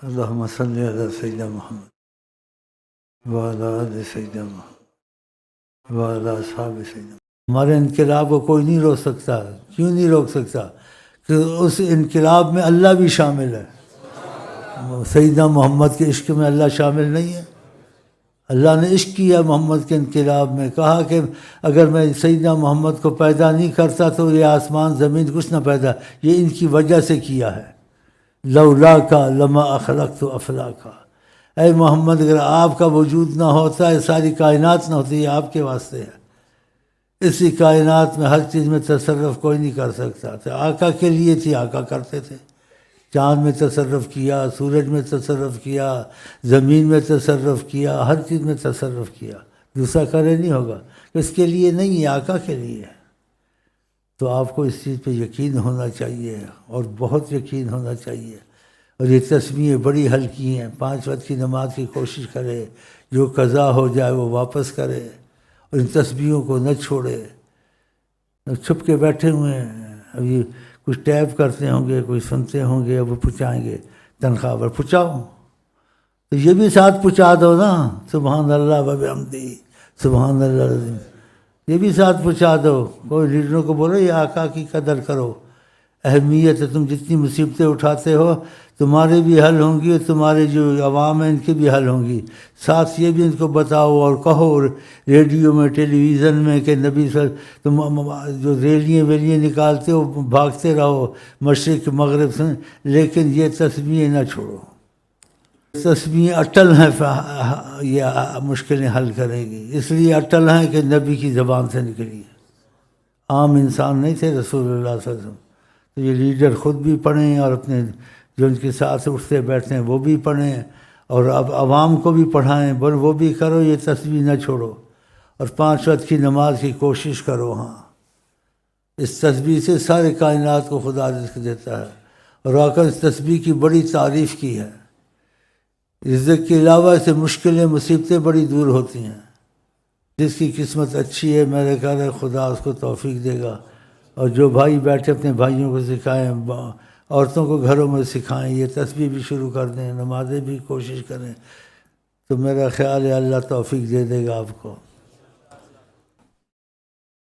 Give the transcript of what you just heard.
اللہم صلی علی سیدنا محمد وعلی آل سیدنا محمد وعلی اصحاب سیدنا محمد۔ ہمارے انقلاب کو کوئی نہیں روک سکتا۔ کیوں نہیں روک سکتا؟ کہ اس انقلاب میں اللہ بھی شامل ہے۔ سیدنا محمد کے عشق میں اللہ شامل نہیں ہے؟ اللہ نے عشق کیا محمد کے انقلاب میں، کہا کہ اگر میں سیدنا محمد کو پیدا نہیں کرتا تو یہ آسمان زمین کچھ نہ پیدا، یہ ان کی وجہ سے کیا ہے۔ لولا کا لما اخلقت افلاکا، اے محمد اگر آپ کا وجود نہ ہوتا ہے ساری کائنات نہ ہوتی، یہ آپ کے واسطے ہے۔ اسی کائنات میں ہر چیز میں تصرف کوئی نہیں کر سکتا تھا، آقا کے لیے تھی، آقا کرتے تھے۔ چاند میں تصرف کیا، سورج میں تصرف کیا، زمین میں تصرف کیا، ہر چیز میں تصرف کیا، دوسرا کرے نہیں ہوگا، اس کے لیے نہیں ہے، آقا کے لیے ہے۔ تو آپ کو اس چیز پہ یقین ہونا چاہیے، اور بہت یقین ہونا چاہیے۔ اور یہ تسبیحیں بڑی ہلکی ہیں، 5 وقت کی نماز کی کوشش کرے، جو قضا ہو جائے وہ واپس کرے، اور ان تسبیحوں کو نہ چھوڑے۔ چھپ کے بیٹھے ہوئے ہیں، ابھی کچھ ٹیپ کرتے ہوں گے، کوئی سنتے ہوں گے، اب وہ پہنچائیں گے تنخواہ پر، پہنچاؤ تو یہ بھی ساتھ پہنچا دو نا، سبحان اللہ و بحمدہ سبحان اللہ العظیم، یہ بھی ساتھ پہنچا دو۔ کوئی لیڈروں کو بولو یہ آقا کی قدر کرو، اہمیت ہے، تم جتنی مصیبتیں اٹھاتے ہو تمہارے بھی حل ہوں گی، اور تمہارے جو عوام ہیں ان کی بھی حل ہوں گی۔ ساتھ یہ بھی ان کو بتاؤ اور کہو ریڈیو میں، ٹیلی ویژن میں، کہ نبی صلی تم جو ریلیاں ویلیاں نکالتے ہو بھاگتے رہو مشرق مغرب سے، لیکن یہ تسبیحیں نہ چھوڑو۔ تسبیحیں اٹل ہیں، یہ مشکلیں حل کرے گی، اس لیے اٹل ہیں کہ نبی کی زبان سے نکلی ہے، عام انسان نہیں تھے رسول اللہ صلی اللہ علیہ وسلم۔ تو یہ لیڈر خود بھی پڑھیں، اور اپنے جو ان کے ساتھ اٹھتے بیٹھتے ہیں وہ بھی پڑھیں، اور اب عوام کو بھی پڑھائیں، بول وہ بھی کرو، یہ تسبیح نہ چھوڑو، اور 5 وقت کی نماز کی کوشش کرو۔ ہاں، اس تسبیح سے سارے کائنات کو خدا رزق دیتا ہے، اور آقا اس تسبیح کی بڑی تعریف کی ہے۔ رزق کے علاوہ سے مشکلیں مصیبتیں بڑی دور ہوتی ہیں۔ جس کی قسمت اچھی ہے میرے خیال ہے خدا اس کو توفیق دے گا، اور جو بھائی بیٹھے اپنے بھائیوں کو سکھائیں، عورتوں کو گھروں میں سکھائیں، یہ تسبیح بھی شروع کر دیں، نمازیں بھی کوشش کریں، تو میرا خیال ہے اللہ توفیق دے دے گا آپ کو۔